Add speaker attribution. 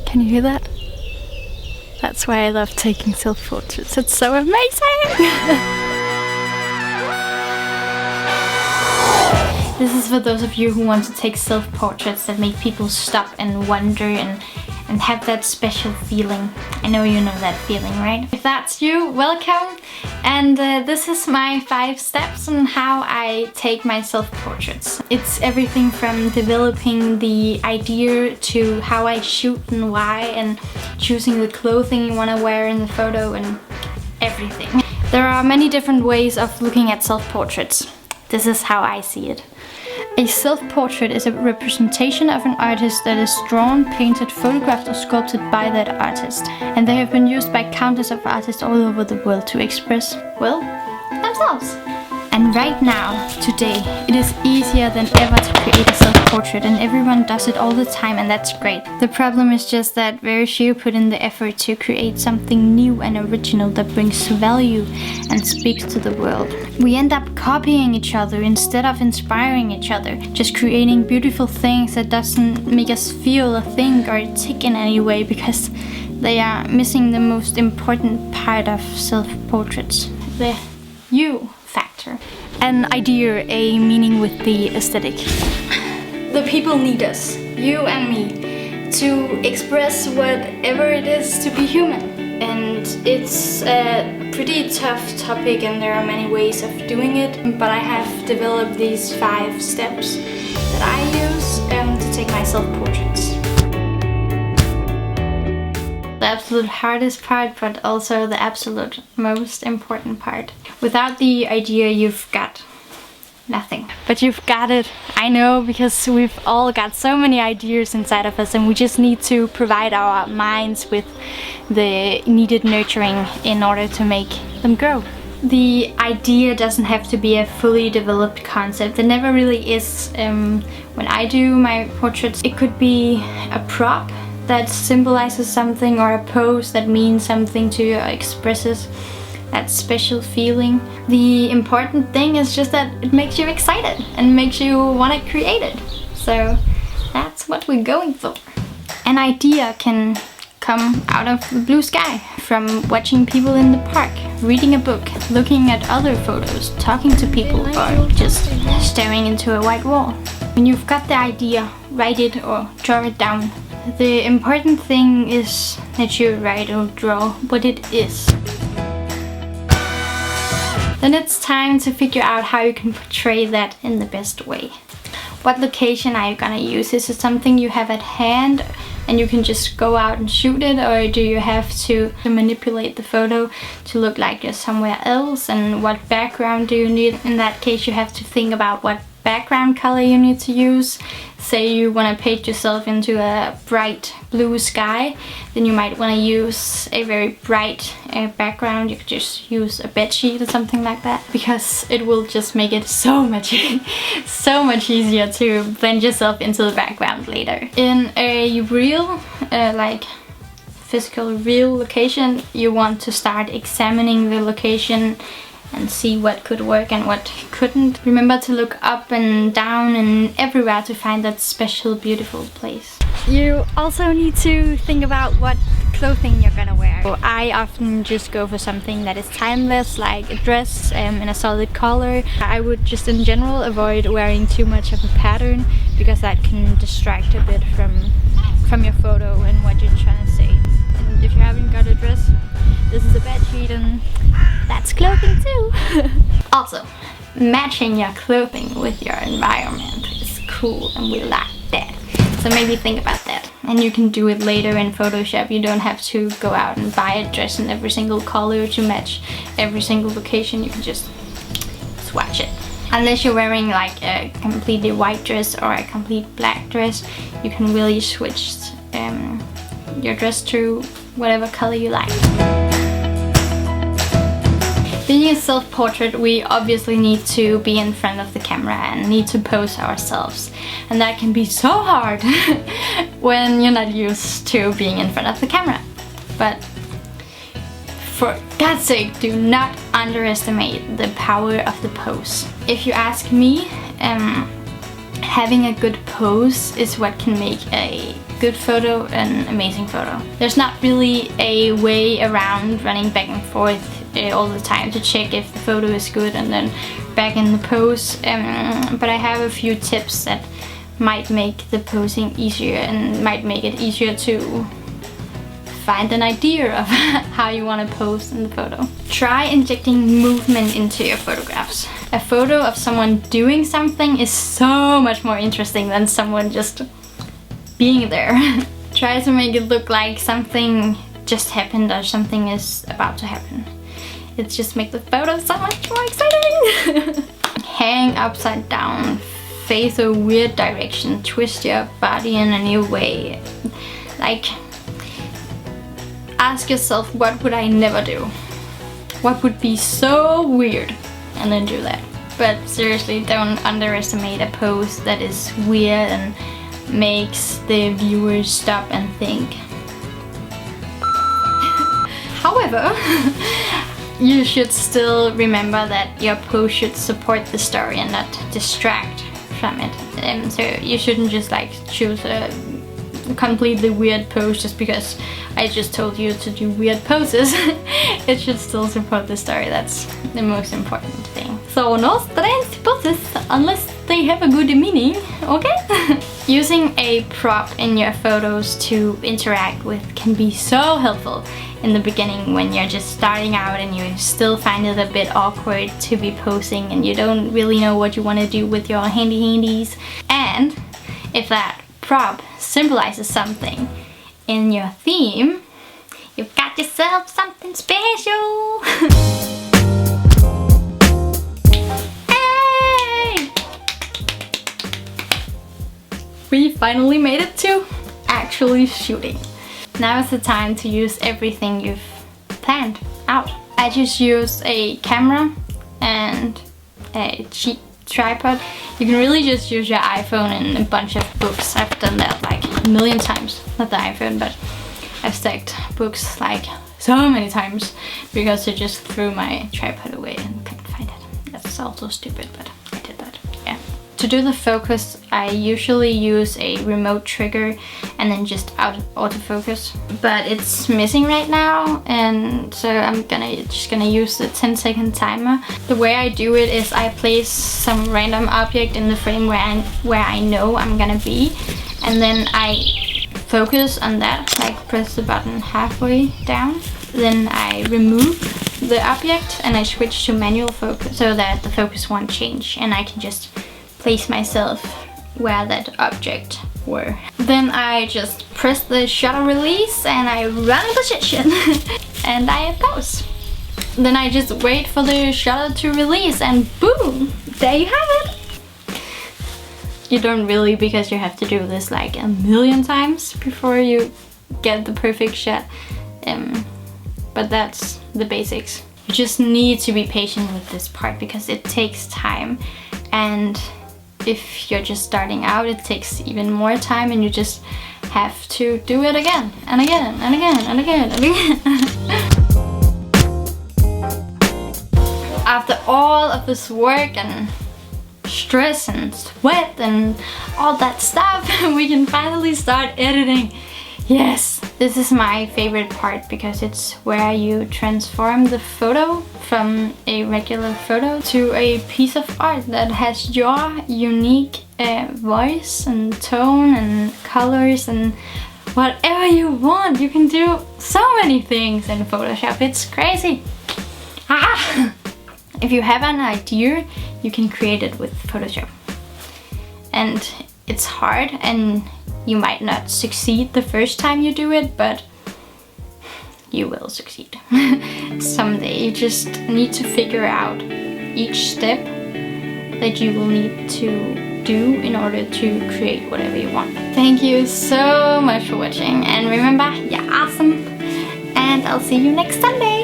Speaker 1: Can you hear that? That's why I love taking self-portraits. It's so amazing! This is for those of you who want to take self-portraits that make people stop and wonder and have that special feeling. I know you know that feeling, right? If that's you, welcome! And this is my 5 steps on how I take my self-portraits. It's everything from developing the idea to how I shoot and why, and choosing the clothing you want to wear in the photo and everything. There are many different ways of looking at self-portraits. This is how I see it. A self-portrait is a representation of an artist that is drawn, painted, photographed or sculpted by that artist. And they have been used by countless of artists all over the world to express, well, themselves. And right now, today, it is easier than ever to create a self-portrait, and everyone does it all the time, and that's great. The problem is just that very few put in the effort to create something new and original that brings value and speaks to the world. We end up copying each other instead of inspiring each other, just creating beautiful things that doesn't make us feel or think or tick in any way, because they are missing the most important part of self-portraits, the you factor. An idea, a meaning with the aesthetic. The people need us, you and me, to express whatever it is to be human. And it's a pretty tough topic, and there are many ways of doing it, but I have developed these 5 steps that I use to take my self-portraits. The absolute hardest part, but also the absolute most important part. Without the idea, you've got nothing. But you've got it, I know, because we've all got so many ideas inside of us, and we just need to provide our minds with the needed nurturing in order to make them grow. The idea doesn't have to be a fully developed concept. It never really is. When I do my portraits, it could be a prop that symbolizes something, or a pose that means something to you or expresses that special feeling. The important thing is just that it makes you excited and makes you want to create it. So that's what we're going for. An idea can come out of the blue sky, from watching people in the park, reading a book, looking at other photos, talking to people, or just staring into a white wall. When you've got the idea, write it or draw it down. The important thing is that you write or draw what it is. Then it's time to figure out how you can portray that in the best way. What location are you gonna use? Is it something you have at hand and you can just go out and shoot it, or do you have to manipulate the photo to look like you're somewhere else? And what background do you need? In that case, you have to think about what background color you need to use. Say you want to paint yourself into a bright blue sky, then you might want to use a very bright background. You could just use a bed sheet or something like that, because it will just make it so much easier to blend yourself into the background later. In a real, like physical real location, you want to start examining the location and see what could work and what couldn't. Remember to look up and down and everywhere to find that special, beautiful place. You also need to think about what clothing you're gonna wear. So I often just go for something that is timeless, like a dress in a solid color. I would just in general avoid wearing too much of a pattern, because that can distract a bit from your photo and what you're trying to say. And if you haven't got a dress, this is a bed sheet, and that's clothing too. Also, matching your clothing with your environment is cool, and we like that. So maybe think about that. And you can do it later in Photoshop. You don't have to go out and buy a dress in every single color to match every single location. You can just swatch it. Unless you're wearing like a completely white dress or a complete black dress, you can really switch your dress to whatever color you like. Being a self-portrait, we obviously need to be in front of the camera and need to pose ourselves. And that can be so hard when you're not used to being in front of the camera. But for God's sake, do not underestimate the power of the pose. If you ask me, having a good pose is what can make a good photo, an amazing photo. There's not really a way around running back and forth all the time to check if the photo is good and then back in the pose. But I have a few tips that might make the posing easier and might make it easier to find an idea of how you want to pose in the photo. Try injecting movement into your photographs. A photo of someone doing something is so much more interesting than someone just being there. Try to make it look like something just happened or something is about to happen. It just makes the photo so much more exciting. Hang upside down, face a weird direction, twist your body in a new way. Like, ask yourself, what would I never do? What would be so weird? And then do that. But seriously, don't underestimate a pose that is weird and makes the viewers stop and think. However, you should still remember that your pose should support the story and not distract from it. So you shouldn't just like choose a completely weird pose just because I just told you to do weird poses. It should still support the story. That's the most important thing. So no strange poses unless they have a good meaning, okay? Using a prop in your photos to interact with can be so helpful in the beginning when you're just starting out and you still find it a bit awkward to be posing and you don't really know what you want to do with your handies. And if that prop symbolizes something in your theme, you've got yourself something special. Hey! We finally made it to actually shooting. Now is the time to use everything you've planned out. I just use a camera and a cheap tripod. You can really just use your iPhone and a bunch of books. I've done that like a million times. Not the iPhone, but I've stacked books like so many times because I just threw my tripod away and couldn't find it. That's also stupid, but I did that. Yeah. To do the focus, I usually use a remote trigger and then just autofocus. But it's missing right now, and so I'm just gonna use the 10-second timer. The way I do it is I place some random object in the frame where I know I'm gonna be, and then I focus on that, like press the button halfway down. Then I remove the object and I switch to manual focus so that the focus won't change and I can just place myself where that object were. Then I just press the shutter release and I run the shit and I pose. Then I just wait for the shutter to release and boom, there you have it. You don't really, because you have to do this like a million times before you get the perfect shot. But that's the basics. You just need to be patient with this part because it takes time, and if you're just starting out, it takes even more time, and you just have to do it again and again and again and again and again. After all of this work and stress and sweat and all that stuff, we can finally start editing. Yes, this is my favorite part because it's where you transform the photo from a regular photo to a piece of art that has your unique voice and tone and colors and whatever you want. You can do so many things in Photoshop, it's crazy. If you have an idea, you can create it with Photoshop. And it's hard and you might not succeed the first time you do it, but you will succeed someday. You just need to figure out each step that you will need to do in order to create whatever you want. Thank you so much for watching, and remember, you're awesome, and I'll see you next Sunday.